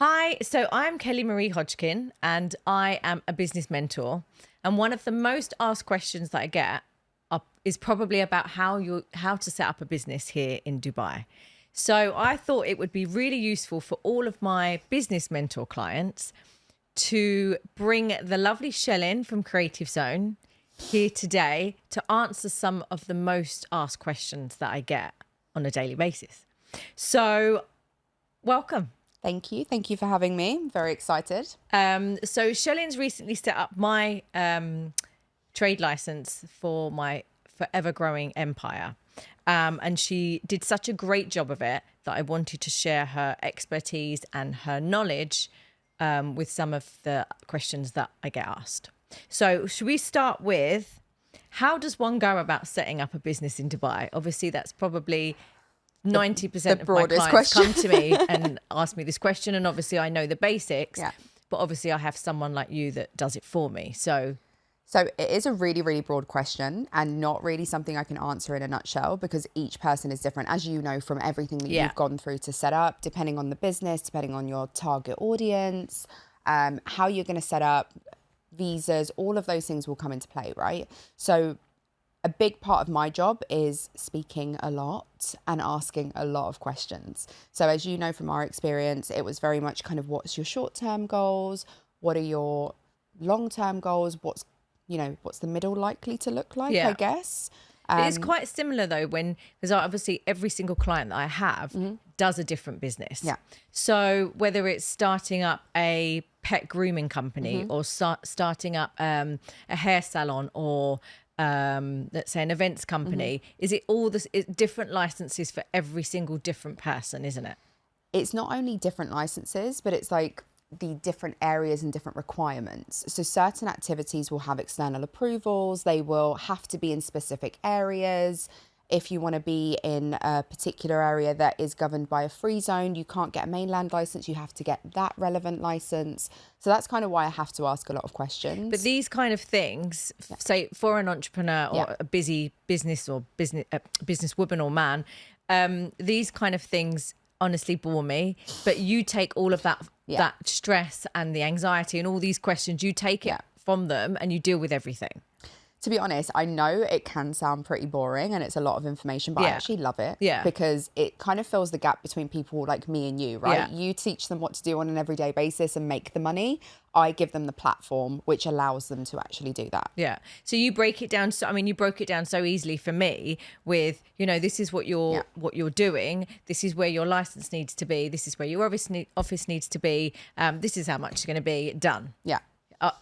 Hi, so I'm Kelly Marie Hodgkin and I am a business mentor. And one of the most asked questions that I get is probably about how to set up a business here in Dubai. So I thought it would be really useful for all of my business mentor clients to bring the lovely Shelin from Creative Zone here today to answer some of the most asked questions that I get on a daily basis. So welcome. Thank you. Thank you for having me. I'm very excited. So Shelin's recently set up my trade license for my forever growing empire. And she did such a great job of it that I wanted to share her expertise and her knowledge with some of the questions that I get asked. So should we start with, how does one go about setting up a business in Dubai? Obviously, that's probably 90% of my clients come to me and ask me this question. And obviously I know the basics, but obviously I have someone like you that does it for me. So it is a really, really broad question and not really something I can answer in a nutshell because each person is different, as you know, from everything that you've gone through to set up, depending on the business, depending on your target audience, how you're going to set up visas, all of those things will come into play, right? So a big part of my job is speaking a lot and asking a lot of questions. So as you know from our experience, it was very much kind of, what's your short-term goals? What are your long-term goals? What's the middle likely to look like, I guess. It is quite similar though, because obviously every single client that I have does a different business. Yeah. So whether it's starting up a pet grooming company or starting up a hair salon or let's say an events company, is it all this different licenses for every single different person, isn't it? It's not only different licenses, but it's like the different areas and different requirements. So certain activities will have external approvals. They will have to be in specific areas. If you want to be in a particular area that is governed by a free zone, you can't get a mainland license. You have to get that relevant license. So that's kind of why I have to ask a lot of questions. But these kind of things, say for an entrepreneur or a busy business or businesswoman or man, these kind of things honestly bore me. But you take all of that stress and the anxiety and all these questions, you take it from them and you deal with everything. To be honest, I know it can sound pretty boring and it's a lot of information, but I actually love it because it kind of fills the gap between people like me and you, right? You teach them what to do on an everyday basis and make the money. I give them the platform, which allows them to actually do that. Yeah. So you break it down. So, I mean, you broke it down so easily for me with, this is what you're doing. This is where your license needs to be. This is where your office needs to be. This is how much it's going to be done. Yeah.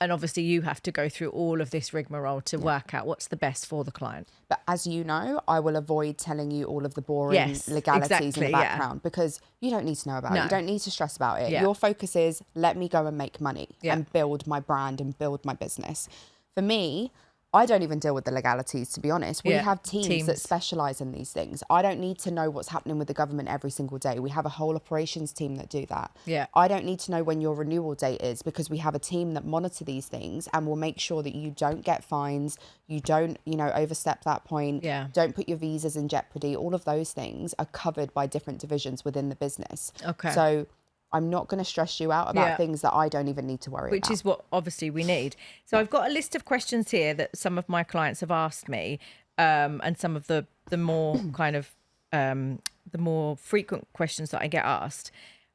And obviously you have to go through all of this rigmarole to work out what's the best for the client. But as you know, I will avoid telling you all of the boring legalities in the background because you don't need to know about it. You don't need to stress about it. Your focus is, let me go and make money and build my brand and build my business. For me, I don't even deal with the legalities, to be honest. We have teams that specialize in these things. I don't need to know what's happening with the government every single day. We have a whole operations team that do that. Yeah. I don't need to know when your renewal date is because we have a team that monitor these things and will make sure that you don't get fines, you don't, overstep that point, don't put your visas in jeopardy. All of those things are covered by different divisions within the business. Okay. So I'm not going to stress you out about things that I don't even need to worry about. Which is what obviously we need. So I've got a list of questions here that some of my clients have asked me, and some of the more kind of the more frequent questions that I get asked.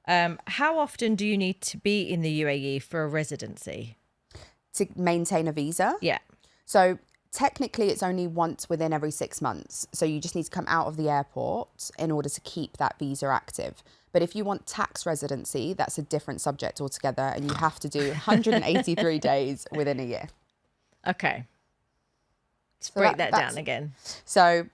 How often do you need to be in the UAE for a residency? To maintain a visa? Yeah. So technically it's only once within every 6 months. So you just need to come out of the airport in order to keep that visa active. But if you want tax residency, that's a different subject altogether and you have to do 183 days within a year. Okay. Let's break that down again. So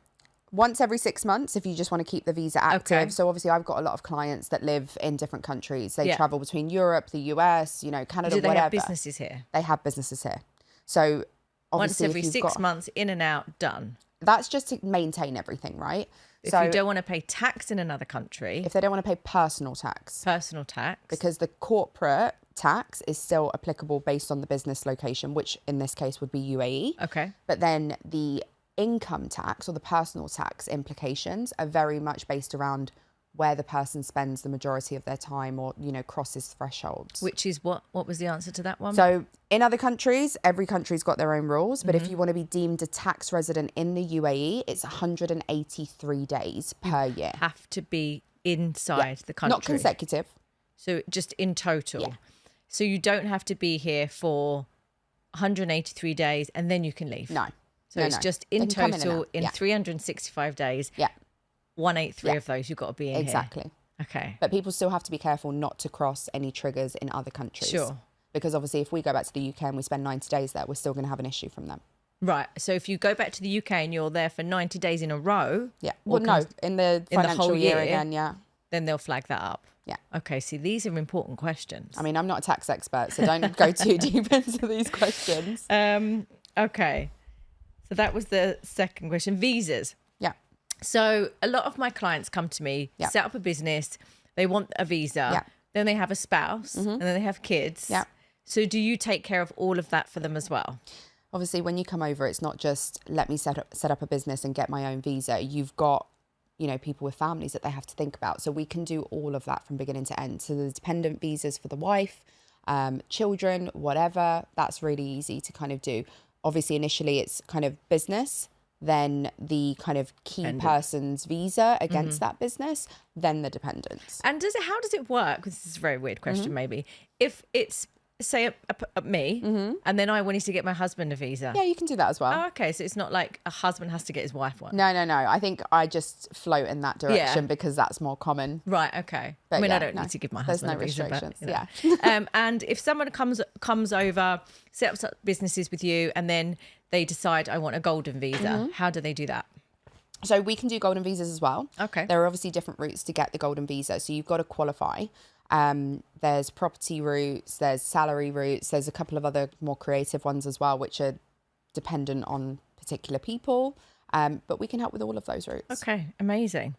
once every 6 months, if you just want to keep the visa active. Okay. So obviously I've got a lot of clients that live in different countries. They travel between Europe, the US, Canada, whatever. Do they have businesses here? They have businesses here. So obviously once every 6 months, in and out, done. That's just to maintain everything, right? If you don't want to pay tax in another country. If they don't want to pay personal tax. Personal tax. Because the corporate tax is still applicable based on the business location, which in this case would be UAE. Okay. But then the income tax or the personal tax implications are very much based around where the person spends the majority of their time or, you know, crosses thresholds. Which is what was the answer to that one? So in other countries, every country's got their own rules. But if you want to be deemed a tax resident in the UAE, it's 183 days per year. Have to be inside the country. Not consecutive. So just in total. Yeah. So you don't have to be here for 183 days and then you can leave. No. So it's just in total in 365 days. Yeah. 183 of those you've got to be in here. Exactly. Okay. But people still have to be careful not to cross any triggers in other countries. Sure. Because obviously if we go back to the UK and we spend 90 days there, we're still going to have an issue from them. Right. So if you go back to the UK and you're there for 90 days in a row. Yeah. Well, no, in the financial year again, yeah. Then they'll flag that up. Yeah. Okay. See, these are important questions. I mean, I'm not a tax expert, so don't go too deep into these questions. Okay. So that was the second question. Visas. Yeah. So a lot of my clients come to me, set up a business, they want a visa, then they have a spouse, and then they have kids. Yeah. So do you take care of all of that for them as well? Obviously, when you come over, it's not just let me set up a business and get my own visa. You've got, you know, people with families that they have to think about. So we can do all of that from beginning to end. So the dependent visas for the wife, children, whatever, that's really easy to kind of do. Obviously, initially it's kind of business, then the kind of key person's visa against that business, then the dependents. And how does it work? This is a very weird question, maybe. If it's, say, me, and then I wanted to get my husband a visa. Yeah, you can do that as well. Oh, okay. So it's not like a husband has to get his wife one. No. I think I just float in that direction because that's more common. Right. Okay. But I mean, I don't need to give my husband a visa. There's no restrictions. But, you know. And if someone comes over, sets up businesses with you, and then they decide I want a golden visa, how do they do that? So we can do golden visas as well. Okay. There are obviously different routes to get the golden visa. So you've got to qualify. There's property routes, there's salary routes, there's a couple of other more creative ones as well, which are dependent on particular people. But we can help with all of those routes. Okay, amazing.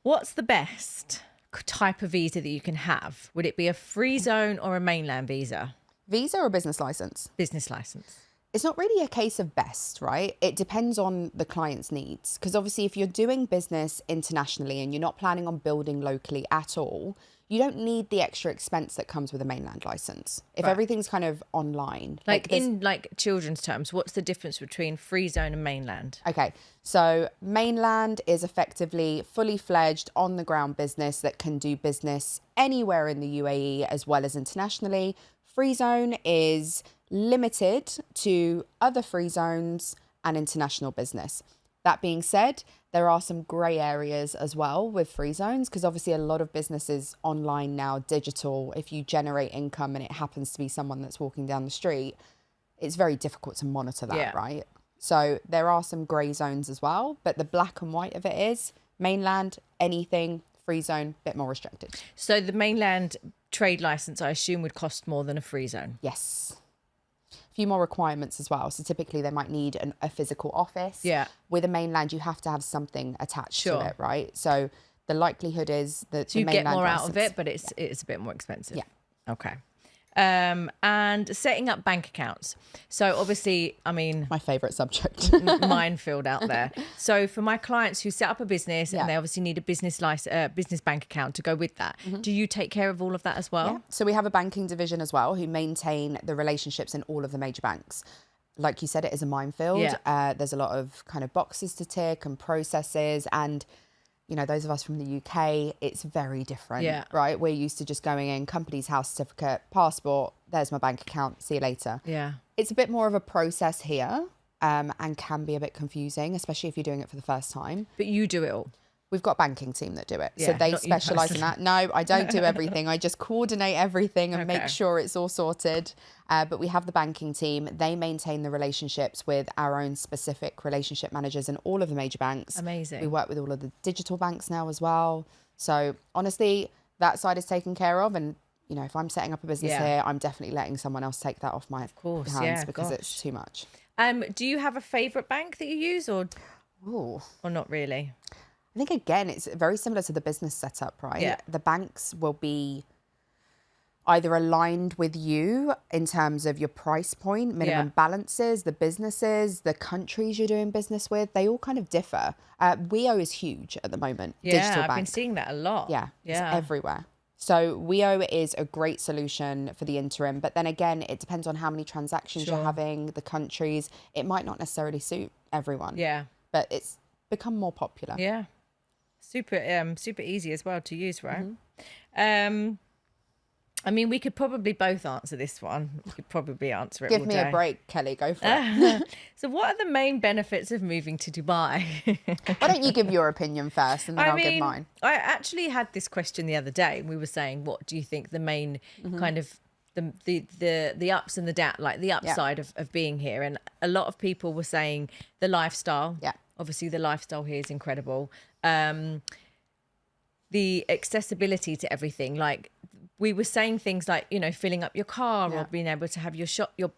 What's the best type of visa that you can have? Would it be a free zone or a mainland visa? Visa or business license? Business license. It's not really a case of best, right? It depends on the client's needs. Because obviously if you're doing business internationally and you're not planning on building locally at all, you don't need the extra expense that comes with a mainland license. If everything's kind of online. Like in children's terms, what's the difference between free zone and mainland? Okay, so mainland is effectively fully fledged on the ground business that can do business anywhere in the UAE as well as internationally. Free zone is limited to other free zones and international business. That being said, there are some grey areas as well with free zones because obviously a lot of businesses online now, digital, if you generate income and it happens to be someone that's walking down the street, it's very difficult to monitor that, right? So there are some grey zones as well, but the black and white of it is mainland, anything, free zone, bit more restricted. So the mainland trade license, I assume, would cost more than a free zone? Yes. A few more requirements as well. So typically they might need a physical office. Yeah. With a mainland, you have to have something attached to it, right? So the likelihood is that you get more out of it, but it's a bit more expensive. Yeah. Okay. And setting up bank accounts. So obviously, I mean, my favorite subject, minefield out there. So for my clients who set up a business and they obviously need a business bank account to go with that, do you take care of all of that as well? Yeah. So we have a banking division as well who maintain the relationships in all of the major banks. Like you said, it is a minefield. Yeah. There's a lot of kind of boxes to tick and processes, and you know, those of us from the UK, it's very different, right? We're used to just going in, company's house certificate, passport, there's my bank account, see you later. Yeah. It's a bit more of a process here and can be a bit confusing, especially if you're doing it for the first time. But you do it all. We've got a banking team that do it. So they specialise in that. No, I don't do everything. I just coordinate everything and make sure it's all sorted. But we have the banking team. They maintain the relationships with our own specific relationship managers in all of the major banks. Amazing. We work with all of the digital banks now as well. So honestly, that side is taken care of. And, you know, if I'm setting up a business here, I'm definitely letting someone else take that off my hands because it's too much. Do you have a favourite bank that you use or not really? I think, again, it's very similar to the business setup, right? Yeah. The banks will be either aligned with you in terms of your price point, minimum balances, the businesses, the countries you're doing business with, they all kind of differ. WEO is huge at the moment. Digital I've been seeing that a lot. Yeah, it's everywhere. So WEO is a great solution for the interim. But then again, it depends on how many transactions you're having, the countries. It might not necessarily suit everyone. Yeah. But it's become more popular. Yeah. Super easy as well to use, right? I mean, we could probably both answer this one. We could probably answer it Give all me day. a break, Kelly. Go for it. So what are the main benefits of moving to Dubai? Why don't you give your opinion first and then I'll give mine. I actually had this question the other day. We were saying, what do you think the main kind of the ups and the downs, like the upside of being here? And a lot of people were saying the lifestyle. Yeah. Obviously, the lifestyle here is incredible. The accessibility to everything, like we were saying things like, you know, filling up your car or being able to have your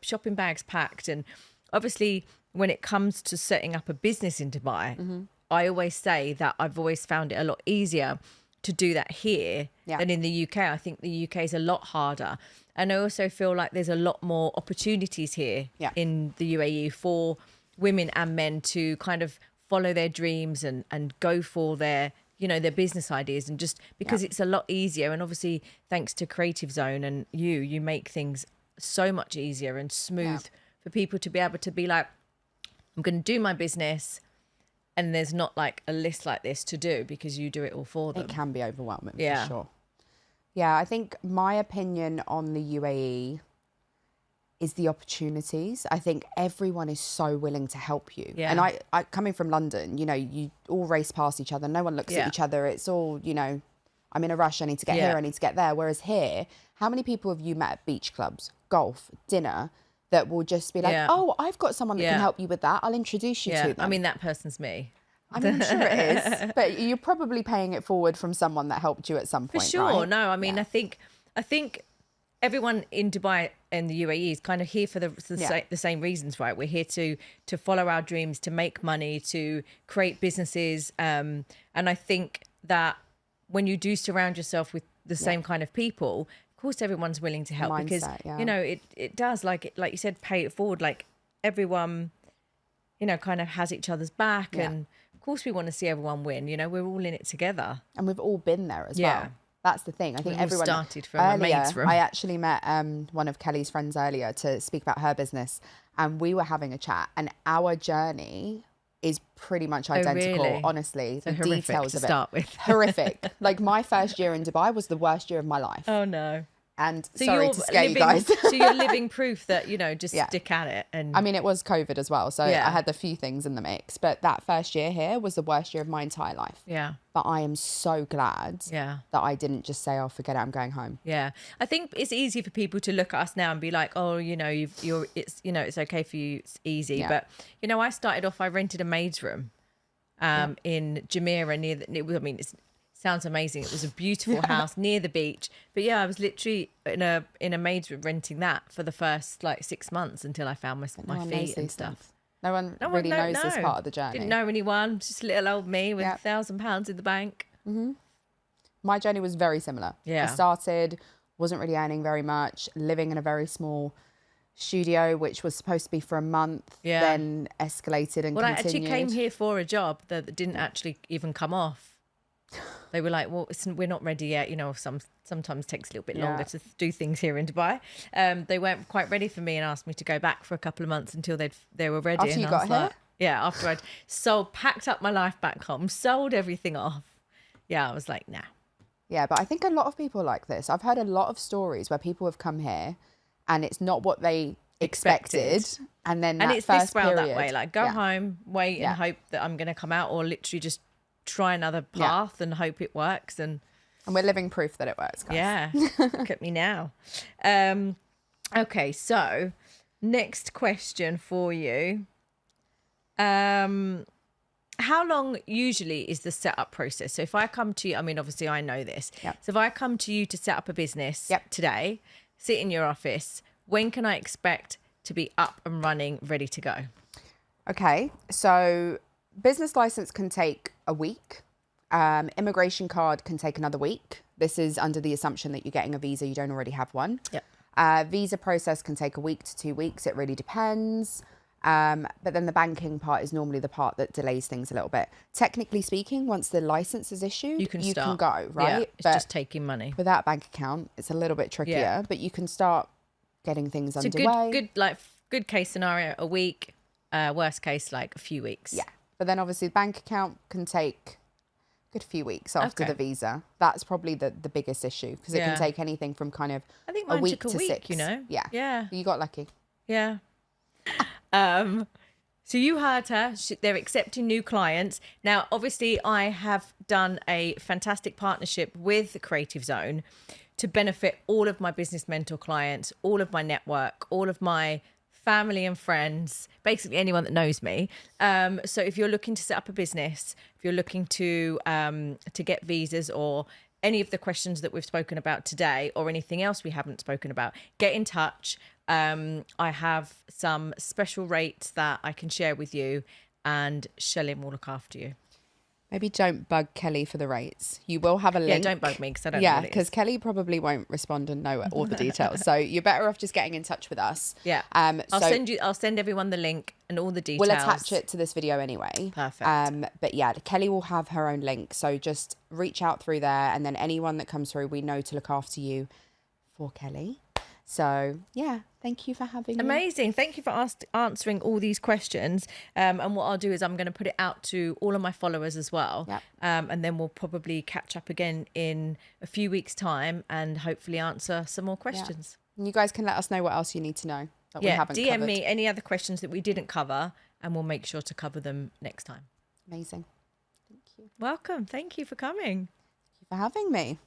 shopping bags packed. And obviously, when it comes to setting up a business in Dubai, I always say that I've always found it a lot easier to do that here than in the UK. I think the UK is a lot harder. And I also feel like there's a lot more opportunities here in the UAE for women and men to kind of follow their dreams and go for their, you know, their business ideas, and just because it's a lot easier. And obviously thanks to Creative Zone and you make things so much easier and smooth for people to be able to be like, I'm going to do my business, and there's not like a list like this to do because you do it all for them. It can be overwhelming for sure. Yeah, I think my opinion on the UAE is the opportunities. I think everyone is so willing to help you. Yeah. And I coming from London, you know, you all race past each other. No one looks at each other. It's all, you know, I'm in a rush. I need to get here. I need to get there. Whereas here, how many people have you met at beach clubs, golf, dinner, that will just be like, oh, I've got someone that can help you with that. I'll introduce you to them. I mean, that person's me. I mean, I'm sure it is. But you're probably paying it forward from someone that helped you at some point, for sure. Right? No, I mean, I think everyone in Dubai and the UAE is kind of here for the same reasons, right? We're here to follow our dreams, to make money, to create businesses. And I think that when you do surround yourself with the same kind of people, of course, everyone's willing to help. Mindset, because, you know, it does, like you said, pay it forward. Like everyone, you know, kind of has each other's back. And of course, we want to see everyone win. You know, we're all in it together. And we've all been there as well. That's the thing. I think everyone started from a maid's room. I actually met one of Kelly's friends earlier to speak about her business, and we were having a chat, and our journey is pretty much identical. Really? Honestly, so the details of it. Start with. Horrific. Like my first year in Dubai was the worst year of my life. Oh no. And so sorry to scare you guys. So you're living proof that, you know, just stick at it. And I mean, it was COVID as well. So I had a few things in the mix. But that first year here was the worst year of my entire life. Yeah. But I am so glad that I didn't just say, oh, forget it, I'm going home. Yeah. I think it's easy for people to look at us now and be like, oh, you know, it's okay for you. It's easy. Yeah. But, you know, I rented a maid's room in Jumeirah it's sounds amazing. It was a beautiful house near the beach. But I was literally in a maid's room renting that for the first like 6 months until I found my feet and stuff. No one really knows this part of the journey. Didn't know anyone, just little old me with £1,000 in the bank. Mm-hmm. My journey was very similar. Yeah. I started, wasn't really earning very much, living in a very small studio, which was supposed to be for a month, then escalated and continued. I actually came here for a job that didn't actually even come off. They were like, well, we're not ready yet. You know, sometimes takes a little bit longer to do things here in Dubai. They weren't quite ready for me and asked me to go back for a couple of months until they were ready. After you got here? After I'd packed up my life back home, sold everything off. Yeah, I was like, nah. Yeah, but I think a lot of people like this. I've heard a lot of stories where people have come here and it's not what they expected. And then it's this route that way. Like go home, wait and hope that I'm going to come out, or literally just try another path and hope it works. And we're living proof that it works, guys. Yeah. Look at me now. Okay, so next question for you. How long usually is the setup process? So if I come to you, I mean, obviously I know this. Yep. So if I come to you to set up a business today, sit in your office, when can I expect to be up and running, ready to go? Okay, so business license can take a week. Immigration card can take another week. This is under the assumption that you're getting a visa, you don't already have one. Yep. Visa process can take a week to 2 weeks. It really depends. But then the banking part is normally the part that delays things a little bit. Technically speaking, once the license is issued, you can go, right? Yeah, it's just taking money. Without a bank account, it's a little bit trickier, but you can start getting things underway. Good case scenario, a week. Worst case, like a few weeks. Yeah. But then obviously the bank account can take a good few weeks after the visa. That's probably the biggest issue, because it can take anything from kind of a week to 6. You know? Yeah. You got lucky. Yeah. So you heard her. They're accepting new clients. Now, obviously, I have done a fantastic partnership with the Creative Zone to benefit all of my business mentor clients, all of my network, all of my family and friends, basically anyone that knows me. So if you're looking to set up a business, if you're looking to get visas, or any of the questions that we've spoken about today, or anything else we haven't spoken about, get in touch. I have some special rates that I can share with you, and Shelin will look after you. Maybe don't bug Kelly for the rates. You will have a link. Yeah, don't bug me, because I don't know what it is. Because Kelly probably won't respond and know all the details. So you're better off just getting in touch with us. Yeah. I'll send everyone the link and all the details. We'll attach it to this video anyway. Perfect. But yeah, Kelly will have her own link. So just reach out through there, and then anyone that comes through, we know to look after you for Kelly. So yeah, thank you for having me. Amazing. Thank you for answering all these questions. And what I'll do is I'm going to put it out to all of my followers as well. Yep. And then we'll probably catch up again in a few weeks' time and hopefully answer some more questions. Yeah. And you guys can let us know what else you need to know that we haven't DM covered. me any other questions that we didn't cover, and we'll make sure to cover them next time. Amazing. Thank you. Welcome. Thank you for coming. Thank you for having me.